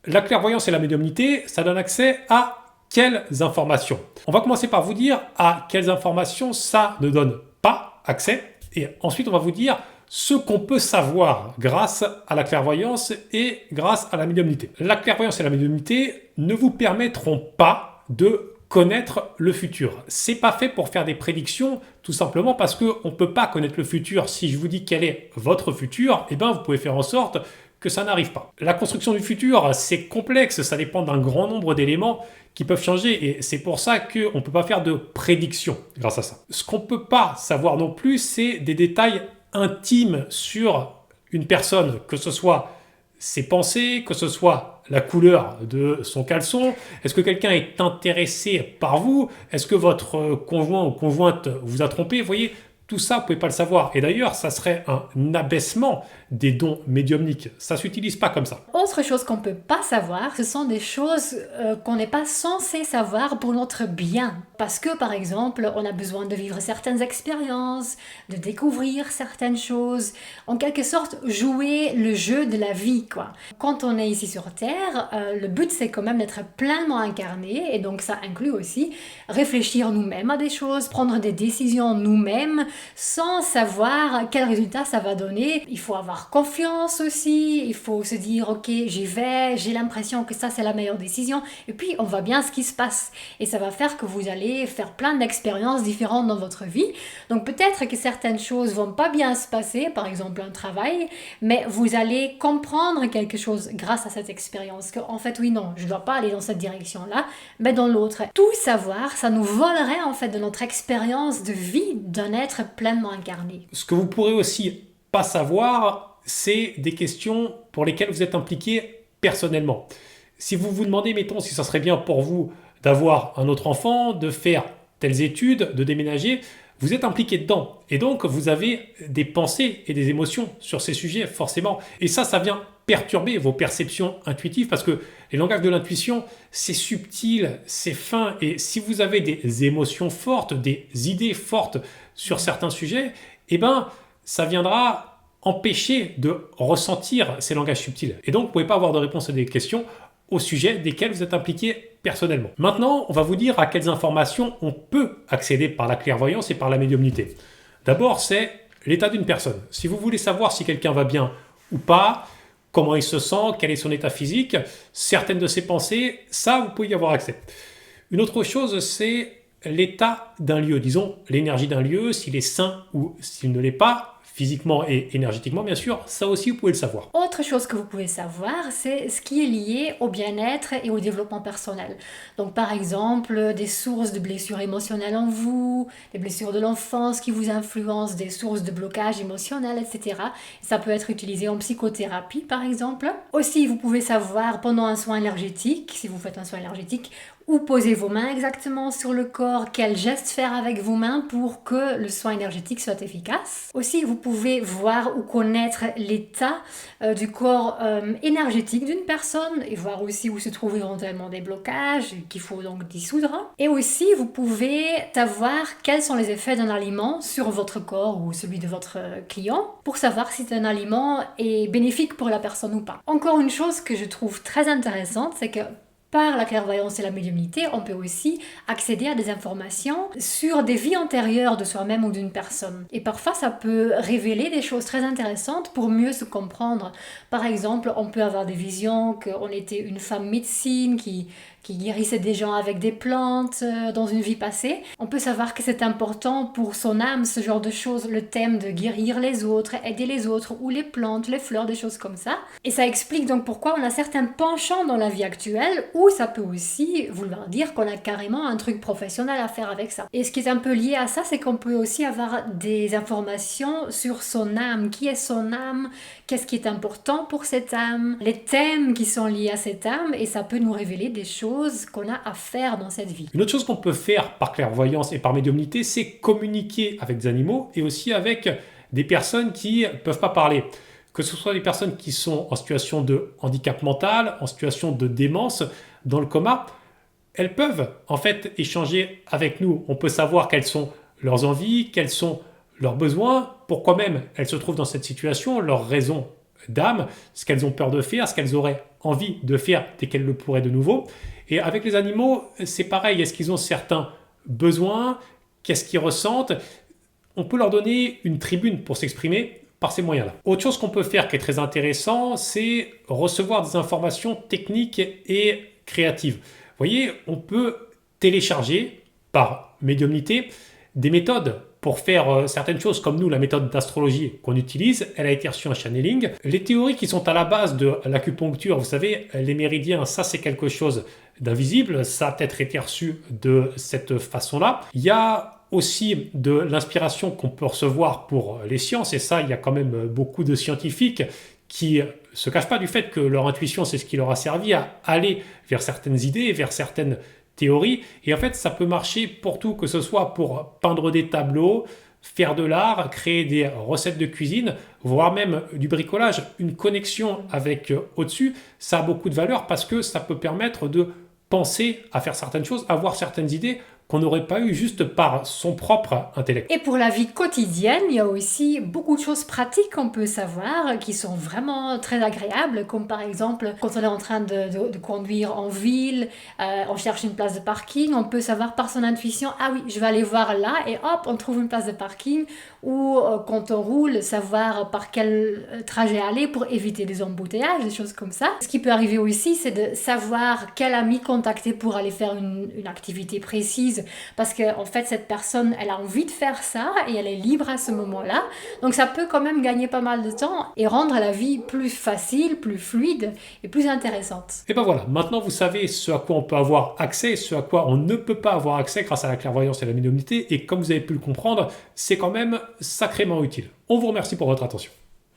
La clairvoyance et la médiumnité, ça donne accès à quelles informations? On va commencer par vous dire à quelles informations ça ne donne pas accès. Et ensuite, on va vous dire ce qu'on peut savoir grâce à la clairvoyance et grâce à la médiumnité. La clairvoyance et la médiumnité ne vous permettront pas de connaître le futur. C'est pas fait pour faire des prédictions, tout simplement parce qu'on ne peut pas connaître le futur. Si je vous dis quel est votre futur, eh ben vous pouvez faire en sorte que ça n'arrive pas. La construction du futur, c'est complexe, ça dépend d'un grand nombre d'éléments qui peuvent changer et c'est pour ça qu'on ne peut pas faire de prédiction grâce à ça. Ce qu'on ne peut pas savoir non plus, c'est des détails intimes sur une personne, que ce soit ses pensées, que ce soit la couleur de son caleçon. Est-ce que quelqu'un est intéressé par vous? Est-ce que votre conjoint ou conjointe vous a trompé? Vous voyez, tout ça, vous ne pouvez pas le savoir. Et d'ailleurs, ça serait un abaissement des dons médiumniques. Ça ne s'utilise pas comme ça. Autre chose qu'on ne peut pas savoir, ce sont des choses qu'on n'est pas censé savoir pour notre bien. Parce que, par exemple, on a besoin de vivre certaines expériences, de découvrir certaines choses, en quelque sorte jouer le jeu de la vie, quoi. Quand on est ici sur Terre, le but c'est quand même d'être pleinement incarné, et donc ça inclut aussi réfléchir nous-mêmes à des choses, prendre des décisions nous-mêmes, sans savoir quel résultat ça va donner. Il faut avoir confiance aussi, il faut se dire ok, j'y vais, j'ai l'impression que ça c'est la meilleure décision, et puis on voit bien ce qui se passe, et ça va faire que vous allez faire plein d'expériences différentes dans votre vie. Donc peut-être que certaines choses vont pas bien se passer, par exemple un travail, mais vous allez comprendre quelque chose grâce à cette expérience, que en fait oui non, je dois pas aller dans cette direction-là, mais dans l'autre. Tout savoir, ça nous volerait en fait de notre expérience de vie d'un être pleinement incarné. Ce que vous pourrez aussi pas savoir, c'est des questions pour lesquelles vous êtes impliqué personnellement. Si vous vous demandez, mettons, si ça serait bien pour vous d'avoir un autre enfant, de faire telles études, de déménager, vous êtes impliqué dedans. Et donc, vous avez des pensées et des émotions sur ces sujets, forcément. Et ça vient perturber vos perceptions intuitives parce que les langages de l'intuition, c'est subtil, c'est fin. Et si vous avez des émotions fortes, des idées fortes sur certains sujets, eh ben, ça viendra empêcher de ressentir ces langages subtils. Et donc, vous ne pouvez pas avoir de réponse à des questions au sujet desquels vous êtes impliqué personnellement. Maintenant, on va vous dire à quelles informations on peut accéder par la clairvoyance et par la médiumnité. D'abord, c'est l'état d'une personne. Si vous voulez savoir si quelqu'un va bien ou pas, comment il se sent, quel est son état physique, certaines de ses pensées, ça, vous pouvez y avoir accès. Une autre chose, c'est l'état d'un lieu, disons l'énergie d'un lieu, s'il est sain ou s'il ne l'est pas, physiquement et énergétiquement, bien sûr, ça aussi, vous pouvez le savoir. Autre chose que vous pouvez savoir, c'est ce qui est lié au bien-être et au développement personnel. Donc, par exemple, des sources de blessures émotionnelles en vous, des blessures de l'enfance qui vous influencent, des sources de blocage émotionnel, etc. Ça peut être utilisé en psychothérapie, par exemple. Aussi, vous pouvez savoir pendant un soin énergétique, si vous faites un soin énergétique, où poser vos mains exactement sur le corps, quels gestes faire avec vos mains pour que le soin énergétique soit efficace. Aussi, vous pouvez voir ou connaître l'état du corps énergétique d'une personne et voir aussi où se trouvent éventuellement des blocages qu'il faut donc dissoudre. Et aussi, vous pouvez savoir quels sont les effets d'un aliment sur votre corps ou celui de votre client pour savoir si un aliment est bénéfique pour la personne ou pas. Encore une chose que je trouve très intéressante, c'est que par la clairvoyance et la médiumnité, on peut aussi accéder à des informations sur des vies antérieures de soi-même ou d'une personne. Et parfois, ça peut révéler des choses très intéressantes pour mieux se comprendre. Par exemple, on peut avoir des visions qu'on était une femme médecine qui guérissait des gens avec des plantes dans une vie passée. On peut savoir que c'est important pour son âme, ce genre de choses, le thème de guérir les autres, aider les autres, ou les plantes, les fleurs, des choses comme ça. Et ça explique donc pourquoi on a certains penchants dans la vie actuelle, ou ça peut aussi vouloir dire qu'on a carrément un truc professionnel à faire avec ça. Et ce qui est un peu lié à ça, c'est qu'on peut aussi avoir des informations sur son âme. Qui est son âme? Qu'est-ce qui est important pour cette âme? Les thèmes qui sont liés à cette âme, et ça peut nous révéler des choses qu'on a à faire dans cette vie. Une autre chose qu'on peut faire par clairvoyance et par médiumnité, c'est communiquer avec des animaux et aussi avec des personnes qui ne peuvent pas parler. Que ce soit des personnes qui sont en situation de handicap mental, en situation de démence, dans le coma, elles peuvent en fait échanger avec nous. On peut savoir quelles sont leurs envies, quels sont leurs besoins, pourquoi même elles se trouvent dans cette situation, leurs raisons d'âme, ce qu'elles ont peur de faire, ce qu'elles auraient envie de faire dès qu'elle le pourrait de nouveau. Et avec les animaux, c'est pareil. Est-ce qu'ils ont certains besoins? Qu'est-ce qu'ils ressentent? On peut leur donner une tribune pour s'exprimer par ces moyens-là. Autre chose qu'on peut faire qui est très intéressant, c'est recevoir des informations techniques et créatives. Vous voyez, on peut télécharger par médiumnité des méthodes pour faire certaines choses, comme nous, la méthode d'astrologie qu'on utilise, elle a été reçue en channeling. Les théories qui sont à la base de l'acupuncture, vous savez, les méridiens, ça c'est quelque chose d'invisible, ça a peut-être été reçu de cette façon-là. Il y a aussi de l'inspiration qu'on peut recevoir pour les sciences, et ça, il y a quand même beaucoup de scientifiques qui se cachent pas du fait que leur intuition, c'est ce qui leur a servi à aller vers certaines idées, vers certaines théorie. Et en fait, ça peut marcher pour tout, que ce soit pour peindre des tableaux, faire de l'art, créer des recettes de cuisine, voire même du bricolage. Une connexion avec au-dessus, ça a beaucoup de valeur parce que ça peut permettre de penser à faire certaines choses, avoir certaines idées qu'on n'aurait pas eu juste par son propre intellect. Et pour la vie quotidienne, il y a aussi beaucoup de choses pratiques qu'on peut savoir qui sont vraiment très agréables, comme par exemple quand on est en train de conduire en ville, on cherche une place de parking, on peut savoir par son intuition, ah oui, je vais aller voir là, et hop, on trouve une place de parking, ou quand on roule, savoir par quel trajet aller pour éviter des embouteillages, des choses comme ça. Ce qui peut arriver aussi, c'est de savoir quel ami contacter pour aller faire une activité précise, parce que en fait cette personne elle a envie de faire ça et elle est libre à ce moment-là, donc ça peut quand même gagner pas mal de temps et rendre la vie plus facile, plus fluide et plus intéressante. Et ben voilà, maintenant vous savez ce à quoi on peut avoir accès, ce à quoi on ne peut pas avoir accès grâce à la clairvoyance et la médiumnité, et comme vous avez pu le comprendre, c'est quand même sacrément utile. On vous remercie pour votre attention.